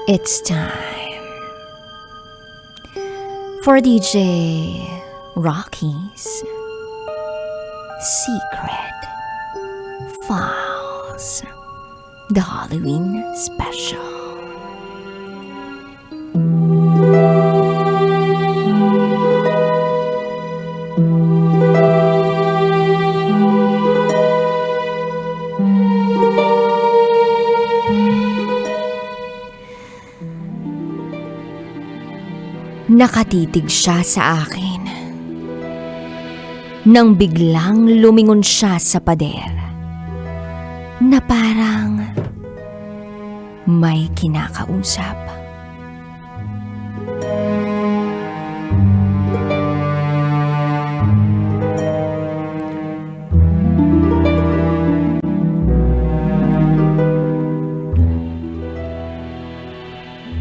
It's time for DJ Rocky's Secret Files, the Halloween special. Nakatitig siya sa akin nang biglang lumingon siya sa pader na parang may kinakausap.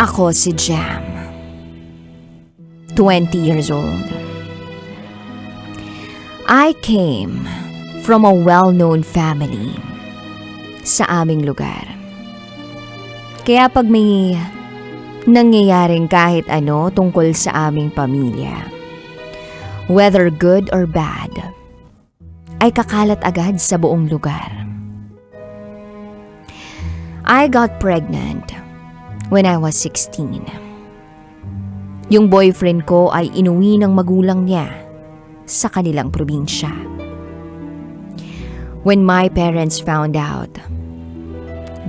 Ako si Jam, 20 years old. I came from a well-known family sa aming lugar. Kaya pag may nangyayaring kahit ano tungkol sa aming pamilya, whether good or bad, ay kakalat agad sa buong lugar. I got pregnant when I was 16. Yung boyfriend ko ay inuwi ng magulang niya sa kanilang probinsya. When my parents found out,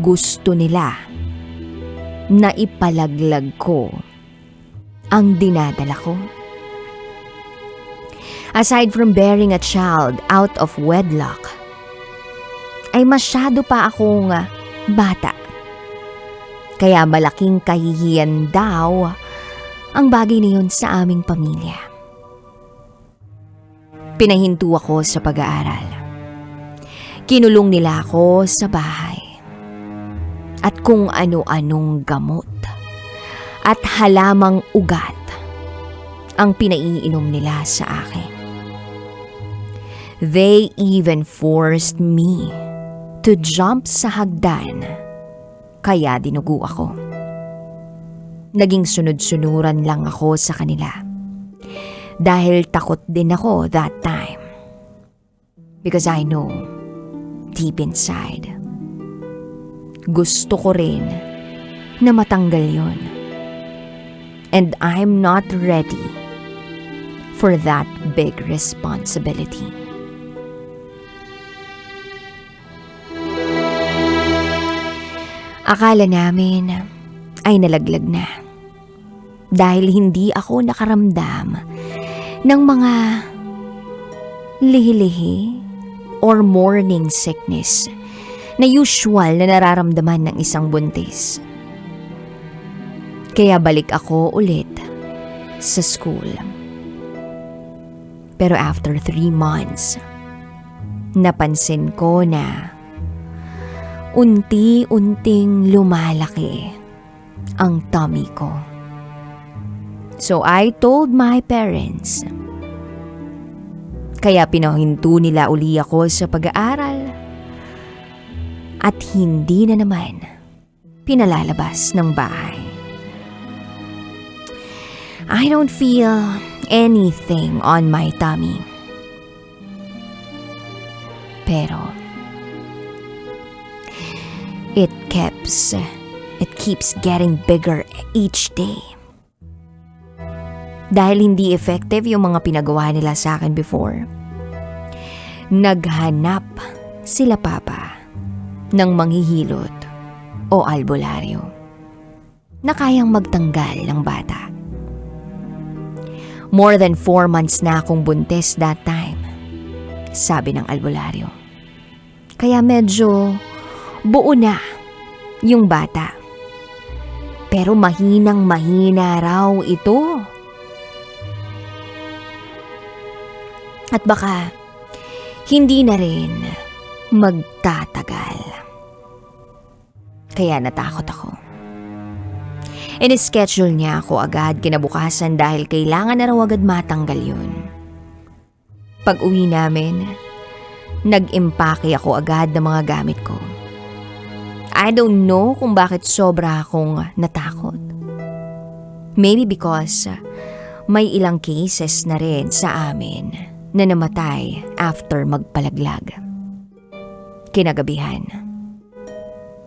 gusto nila na ipalaglag ko ang dinadala ko. Aside from bearing a child out of wedlock, ay masyado pa akong bata. Kaya malaking kahihiyan daw ang bagay na yun sa aming pamilya. Pinahinto ako sa pag-aaral. Kinulong nila ako sa bahay. At kung ano-anong gamot at halamang ugat ang pinaiinom nila sa akin. They even forced me to jump sa hagdan, kaya dinugo ako. Naging sunod-sunuran lang ako sa kanila. Dahil takot din ako that time. Because I know, deep inside, gusto ko rin na matanggal yon. And I'm not ready for that big responsibility. Akala namin ay nalaglag na. Dahil hindi ako nakaramdam ng mga lihi-lihi or morning sickness na usual na nararamdaman ng isang buntis. Kaya balik ako ulit sa school. Pero after 3 months, napansin ko na unti-unting lumalaki ang tummy ko. So I told my parents. Kaya pinahinto nila uli ako sa pag-aaral. At hindi na naman pinalalabas ng bahay. I don't feel anything on my tummy. Pero it keeps getting bigger each day. Dahil hindi effective yung mga pinagawa nila sa akin before, naghanap sila papa ng manghihilot o albularyo na kayang magtanggal ng bata. More than 4 months na akong buntis that time, sabi ng albularyo. Kaya medyo buo na yung bata. Pero mahinang-mahina raw ito. At baka hindi na rin magtatagal. Kaya natakot ako. In-schedule niya ako agad kinabukasan dahil kailangan na raw agad matanggal yun. Pag uwi namin, nag-impake ako agad ng mga gamit ko. I don't know kung bakit sobra akong natakot. Maybe because may ilang cases na rin sa amin na namatay after magpalaglag. Kinagabihan,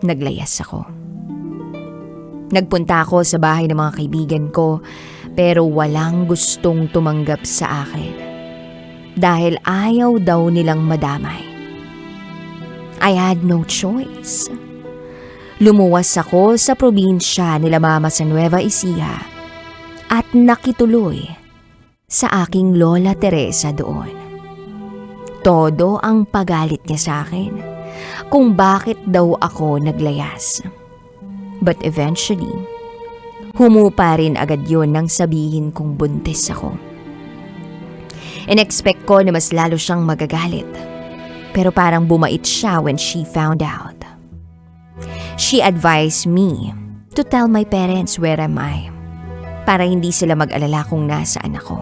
naglayas ako. Nagpunta ako sa bahay ng mga kaibigan ko pero walang gustong tumanggap sa akin dahil ayaw daw nilang madamay. I had no choice. Lumuwas ako sa probinsya nila mama sa Nueva Ecija at nakituloy sa aking Lola Teresa doon. Todo ang pagalit niya sa akin kung bakit daw ako naglayas. But eventually, humupa rin agad yun nang sabihin kong buntis ako. In-expect ko na mas lalo siyang magagalit. Pero parang bumait siya when she found out. She advised me to tell my parents where am I para hindi sila mag-alala kung nasaan ako.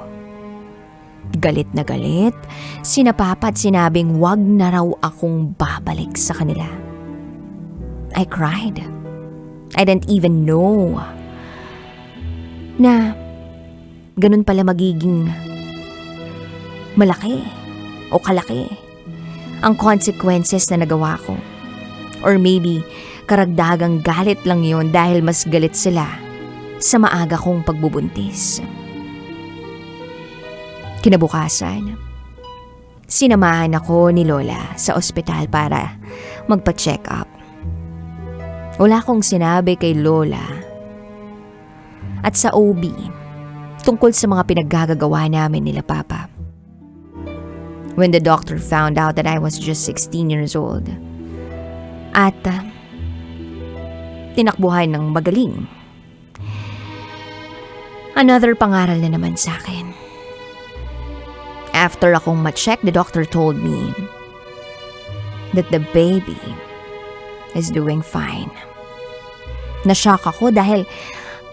Galit na galit, sina Papa at sinabing wag na raw akong babalik sa kanila. I cried. I didn't even know na ganun pala magiging malaki o kalaki ang consequences na nagawa ko. Or maybe karagdagang galit lang yon dahil mas galit sila sa maaga kong pagbubuntis. Kinabukasan, sinamahan ako ni Lola sa ospital para magpa-check up. Wala akong sinabi kay Lola at sa OB tungkol sa mga pinaggagawa namin nila Papa. When the doctor found out that I was just 16 years old at tinakbuhan ng magaling, another pangaral na naman sa akin. After akong ma-check, the doctor told me that the baby is doing fine. Nashock ako dahil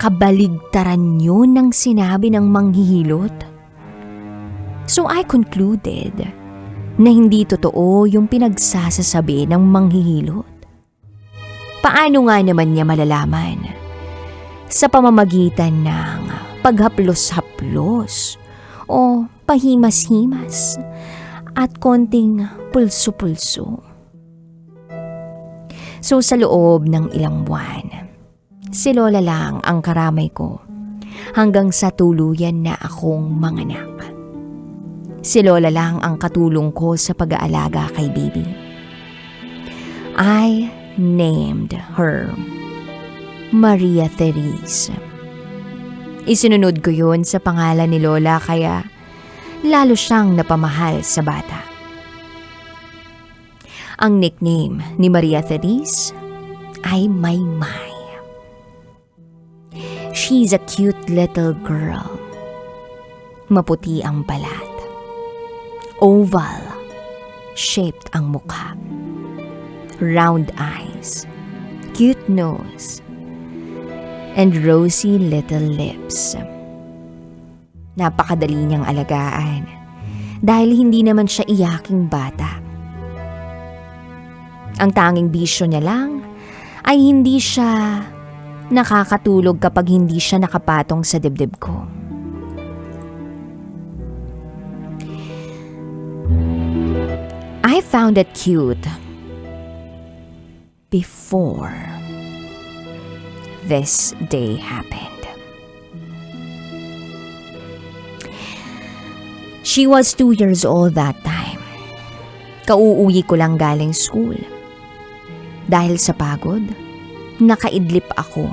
kabaligtaran yun ng sinabi ng manghihilot. So I concluded na hindi totoo yung pinagsasasabi ng manghihilot. Paano nga naman niya malalaman? Sa pamamagitan ng paghaplos-haplos o pahimas-himas at konting pulso-pulso. So sa loob ng ilang buwan, si Lola lang ang karamay ko hanggang sa tuluyan na akong manganak. Si Lola lang ang katulong ko sa pag-aalaga kay baby. I named her Maria Therese. Isinunod ko yun sa pangalan ni Lola kaya lalo siyang napamahal sa bata. Ang nickname ni Maria Therese ay Maymay. She's a cute little girl. Maputi ang balat. Oval shaped ang mukha. Round eyes. Cute nose. And rosy little lips. Napakadali niyang alagaan dahil hindi naman siya iyaking bata. Ang tanging bisyo niya lang ay hindi siya nakakatulog kapag hindi siya nakapatong sa dibdib ko. I found it cute before this day happened. She was 2 years old that time. Kauuwi ko lang galing school. Dahil sa pagod, nakaidlip ako.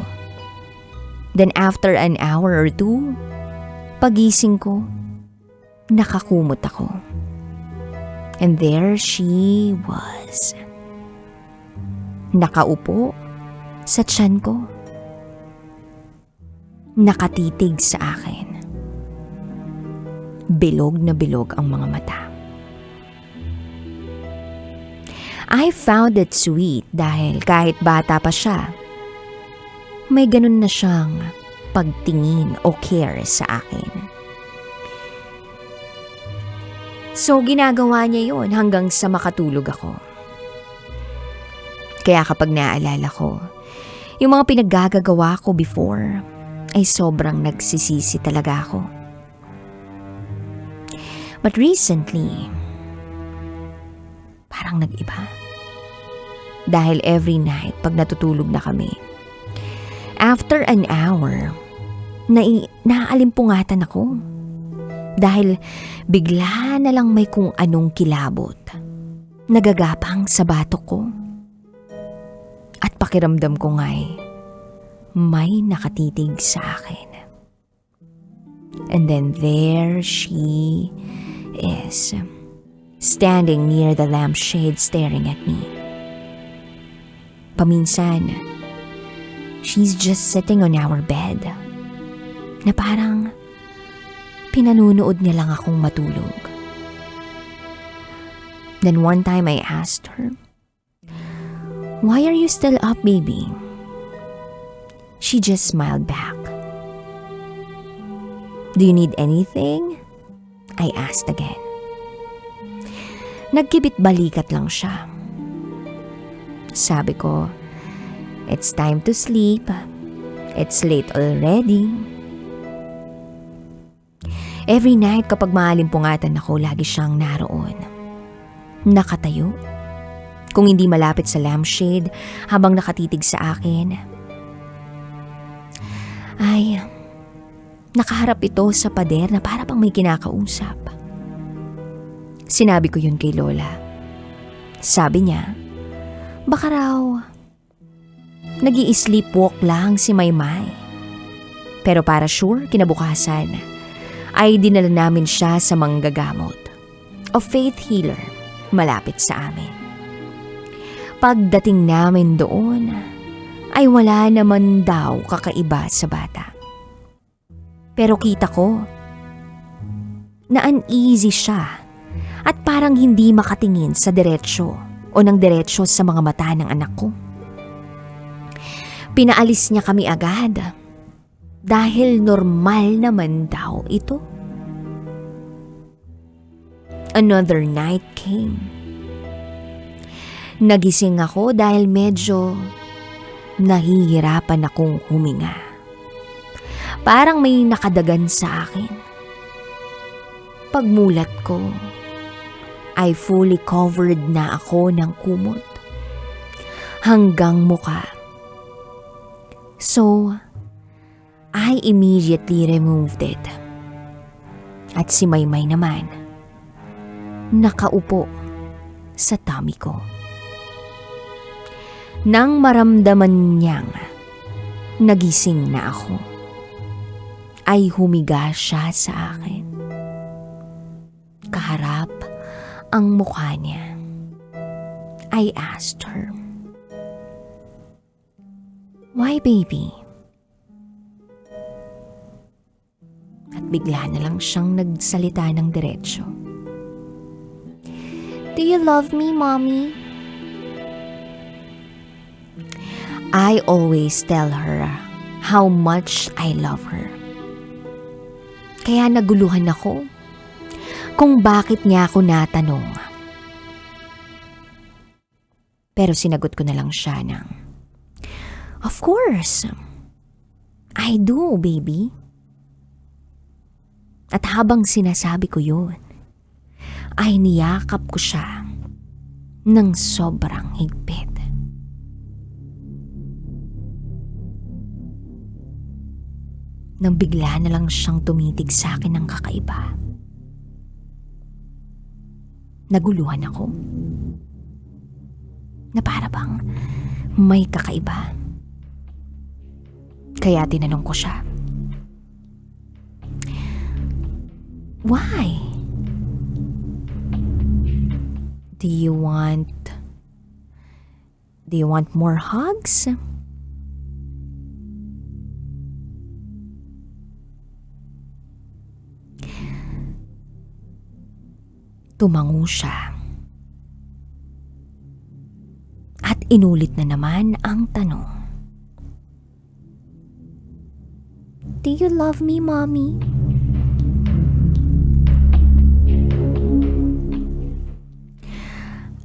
Then after an hour or two, pagising ko, nakakumot ako. And there she was. Nakaupo sa tiyan ko. Nakatitig sa akin. Bilog na bilog ang mga mata. I found it sweet dahil kahit bata pa siya, may ganun na siyang pagtingin o care sa akin. So ginagawa niya yon hanggang sa makatulog ako. Kaya kapag naaalala ko, yung mga pinaggagawa ko before, ay sobrang nagsisisi talaga ako. But recently, parang nag-iba. Dahil every night, pag natutulog na kami, after an hour, naalimpungatan ako. Dahil bigla na lang may kung anong kilabot, nagagapang sa batok ko. At pakiramdam ko nga'y may nakatitig sa akin. And then there she is, standing near the lampshade staring at me. Paminsan, she's just sitting on our bed, na parang pinanunood niya lang akong matulog. Then one time I asked her, "Why are you still up, baby?" She just smiled back. "Do you need anything?" I asked again. Nagkibit-balikat lang siya. Sabi ko, "It's time to sleep. It's late already." Every night kapag maalimpungatan ako, lagi siyang naroon. Nakatayo. Kung hindi malapit sa lampshade, habang nakatitig sa akin, ay nakaharap ito sa pader na para pang may kinakausap. Sinabi ko yun kay Lola. Sabi niya, baka raw nag-i-sleepwalk lang si Maymay. Pero para sure, kinabukasan ay dinala namin siya sa manggagamot o faith healer malapit sa amin. Pagdating namin doon, ay wala naman daw kakaiba sa bata. Pero kita ko na uneasy siya at parang hindi makatingin sa diretsyo o ng diretsyo sa mga mata ng anak ko. Pinaalis niya kami agad dahil normal naman daw ito. Another night came. Nagising ako dahil medyo nahihirapan akong huminga. Parang may nakadagan sa akin. Pagmulat ko, ay fully covered na ako ng kumot hanggang muka. So, I immediately removed it. At si Maymay naman, nakaupo sa tummy ko. Nang maramdaman niyang nagising na ako, ay humiga siya sa akin. Kaharap ang mukha niya. I asked her, "Why, baby?" At bigla na lang siyang nagsalita ng diretsyo. "Do you love me, Mommy?" I always tell her how much I love her. Kaya naguluhan ako kung bakit niya ako natanong. Pero sinagot ko na lang siya ng, "Of course, I do, baby." At habang sinasabi ko yun, ay niyakap ko siya ng sobrang higpit. Nang bigla na lang siyang tumitig sa akin ng kakaiba. Naguluhan ako. Na para bang may kakaiba. Kaya tinanong ko siya, "Why? Do you want more hugs?" Tumango siya. At inulit na naman ang tanong, "Do you love me, Mommy?"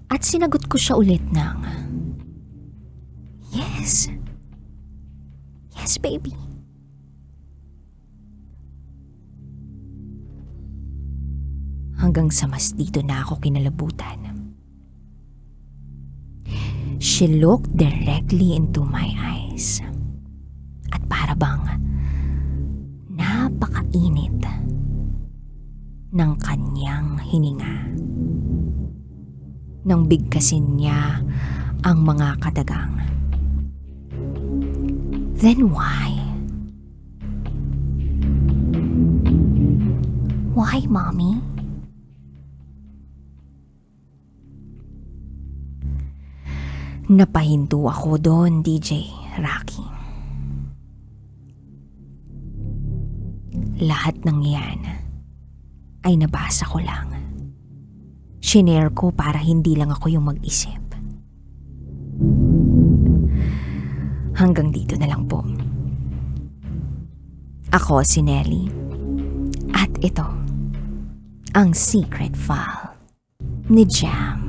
At sinagot ko siya ulit ng, Yes. Yes, baby. Hanggang sa mas dito na ako kinalabutan. She looked directly into my eyes. At para bang napakainit ng kanyang hininga. Nang bigkasin niya ang mga katagang. Then why? Why, Mommy? Napahinto ako doon, DJ Rocky. Lahat ng yan ay nabasa ko lang. Shinare ko para hindi lang ako yung mag-isip. Hanggang dito na lang po. Ako si Nelly. At ito, ang secret file ni Jam.